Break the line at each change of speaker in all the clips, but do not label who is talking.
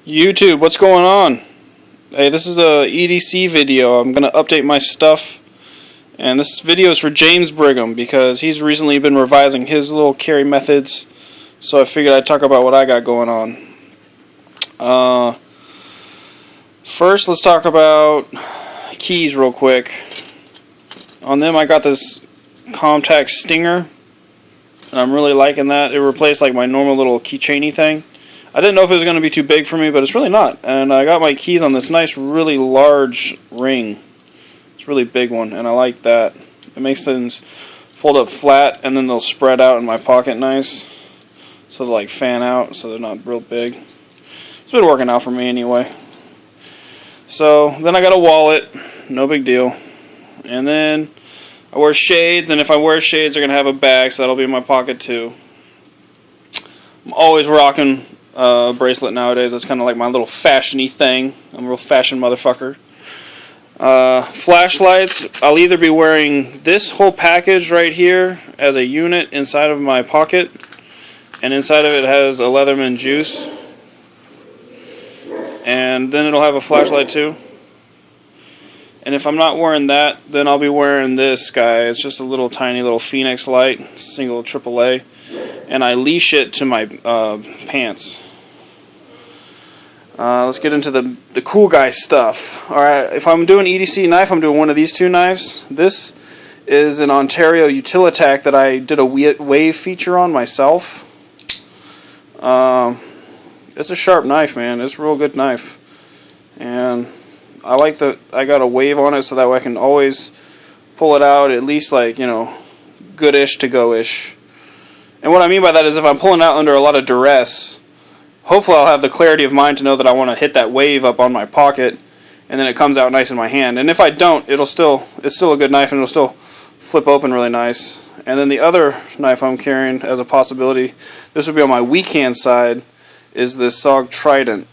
YouTube, what's going on? Hey, this is a EDC video. I'm going to update my stuff. And this video is for James Brigham because he's recently been revising his little carry methods. So I figured I'd talk about what I got going on. First, let's talk about keys real quick. On them, I got this Comtac Stinger. And I'm really liking that. It replaced like my normal little keychainy thing. I didn't know if it was going to be too big for me, but it's really not. And I got my keys on this nice, really large ring. It's a really big one, and I like that. It makes things fold up flat, and then they'll spread out in my pocket nice. So they'll like fan out, so they're not real big. It's been working out for me anyway. So then I got a wallet, no big deal. And then I wear shades, and if I wear shades, they're going to have a bag, so that'll be in my pocket too. I'm always rocking a bracelet nowadays. That's kind of like my little fashion-y thing. I'm a real fashion motherfucker. Flashlights, I'll either be wearing this whole package right here as a unit inside of my pocket, and inside of it has a Leatherman juice, and then it'll have a flashlight too. And if I'm not wearing that, then I'll be wearing this guy. It's just a little tiny little Phoenix light, single AAA, and I leash it to my pants. Let's get into the cool guy stuff. Alright, if I'm doing EDC knife, I'm doing one of these two knives. This is an Ontario Utilitac that I did a wave feature on myself. It's a sharp knife, man. It's a real good knife. And I like that I got a wave on it so that way I can always pull it out at least like, you know, goodish to go-ish. And what I mean by that is if I'm pulling out under a lot of duress, hopefully I'll have the clarity of mind to know that I want to hit that wave up on my pocket, and then it comes out nice in my hand. And if I don't, it's still a good knife, and it'll still flip open really nice. And then the other knife I'm carrying as a possibility, this would be on my weak hand side, is this SOG Trident.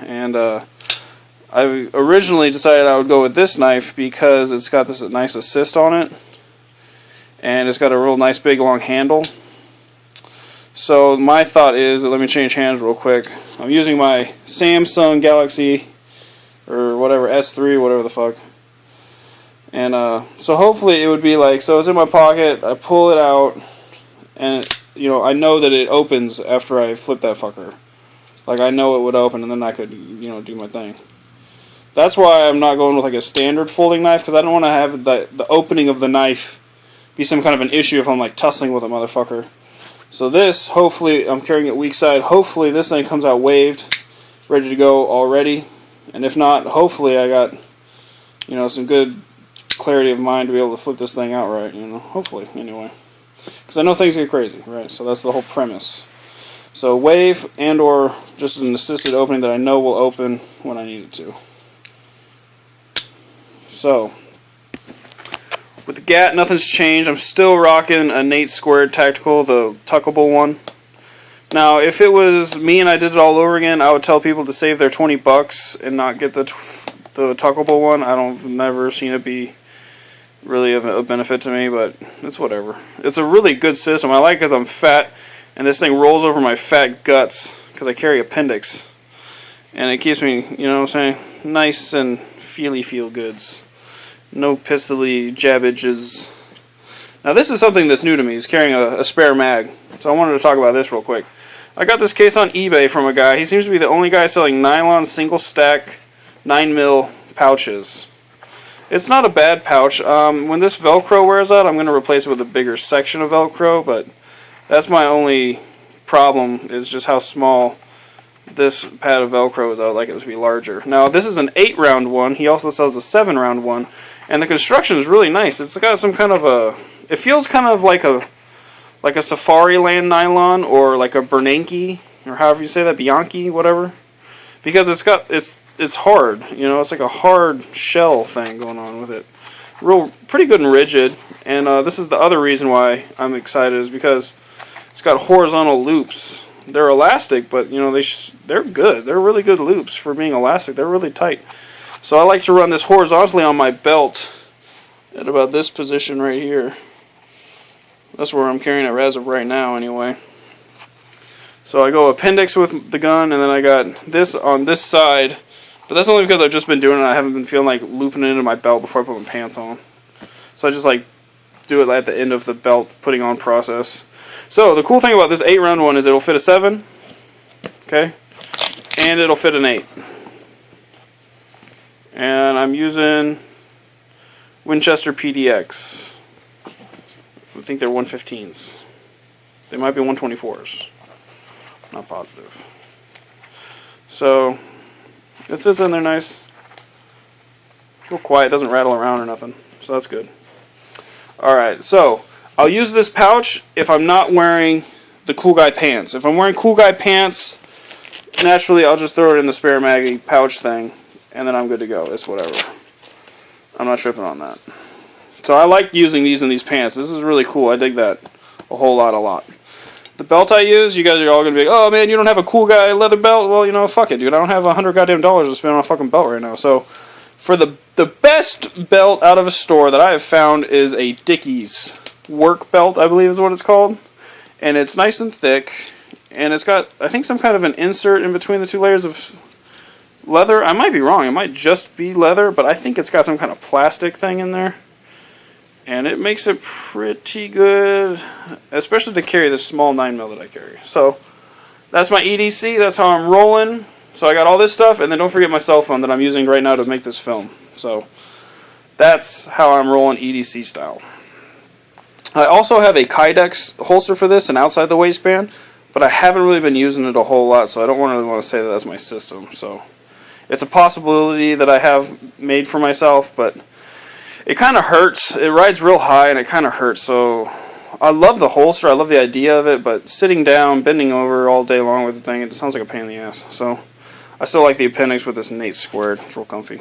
And I originally decided I would go with this knife because it's got this nice assist on it, and it's got a real nice big long handle. So my thought is, let me change hands real quick. I'm using my Samsung Galaxy, or whatever, S3, whatever the fuck. And so hopefully it would be like, so it's in my pocket, I pull it out, and you know, I know that it opens after I flip that fucker. Like I know it would open, and then I could, you know, do my thing. That's why I'm not going with like a standard folding knife, because I don't want to have the opening of the knife be some kind of an issue if I'm like tussling with a motherfucker. So this, hopefully, I'm carrying it weak side. Hopefully this thing comes out waved, ready to go already. And if not, hopefully I got, you know, some good clarity of mind to be able to flip this thing out right, you know, hopefully, anyway. Because I know things get crazy, right? So that's the whole premise. So wave and or just an assisted opening that I know will open when I need it to. So with the GAT, nothing's changed. I'm still rocking a Nate Squared Tactical, the tuckable one. Now, if it was me and I did it all over again, I would tell people to save their $20 and not get the tuckable one. I've never seen it be really of a benefit to me, but it's whatever. It's a really good system. I like it because I'm fat, and this thing rolls over my fat guts because I carry appendix. And it keeps me, you know what I'm saying, nice and feel goods. No pistol-y jabbages. Now this is something that's new to me, is carrying a spare mag. So I wanted to talk about this real quick. I got this case on eBay from a guy. He seems to be the only guy selling nylon single stack 9mm pouches. It's not a bad pouch. When this Velcro wears out, I'm going to replace it with a bigger section of Velcro, but that's my only problem, is just how small this pad of Velcro is. I would like it to be larger. Now this is an 8-round one. He also sells a 7-round one. And the construction is really nice. It's got some kind of a, it feels kind of like a Safariland nylon, or like a Bernanke, or however you say that, Bianchi, whatever. Because it's hard, you know, it's like a hard shell thing going on with it. Pretty good and rigid. And this is the other reason why I'm excited, is because it's got horizontal loops. They're elastic, but you know, they're good. They're really good loops for being elastic. They're really tight. So I like to run this horizontally on my belt at about this position right here. That's where I'm carrying it as of right now anyway. So I go appendix with the gun, and then I got this on this side. But that's only because I've just been doing it. I haven't been feeling like looping it into my belt before I put my pants on. So I just like do it at the end of the belt putting on process. So the cool thing about this 8-round one is it'll fit a 7, okay, and it'll fit an 8. And I'm using Winchester PDX. I think they're 115s. They might be 124s. Not positive. So this is in there nice. It's real quiet. It doesn't rattle around or nothing. So that's good. Alright, so I'll use this pouch if I'm not wearing the Cool Guy pants. If I'm wearing Cool Guy pants, naturally I'll just throw it in the spare maggie pouch thing, and then I'm good to go. It's whatever. I'm not tripping on that. So I like using these in these pants. This is really cool. I dig that a whole lot. The belt I use, you guys are all going to be like, oh man, you don't have a Cool Guy leather belt? Well, you know, fuck it, dude. I don't have $100 goddamn to spend on a fucking belt right now. So for the best belt out of a store that I have found is a Dickies work belt, I believe is what it's called. And it's nice and thick. And it's got, I think, some kind of an insert in between the two layers of leather. I might be wrong. It might just be leather, but I think it's got some kind of plastic thing in there. And it makes it pretty good, especially to carry this small 9mm that I carry. So that's my EDC. That's how I'm rolling. So I got all this stuff, and then don't forget my cell phone that I'm using right now to make this film. So that's how I'm rolling EDC style. I also have a Kydex holster for this and outside the waistband, but I haven't really been using it a whole lot, so I don't really want to say that that's my system. So it's a possibility that I have made for myself, but it kind of hurts. It rides real high, and it kind of hurts. So I love the holster. I love the idea of it, but sitting down, bending over all day long with the thing, it sounds like a pain in the ass. So I still like the appendix with this Nate squared. It's real comfy.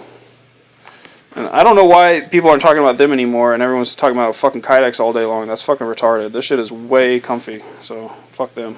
And I don't know why people aren't talking about them anymore, and everyone's talking about fucking Kydex all day long. That's fucking retarded. This shit is way comfy, so fuck them.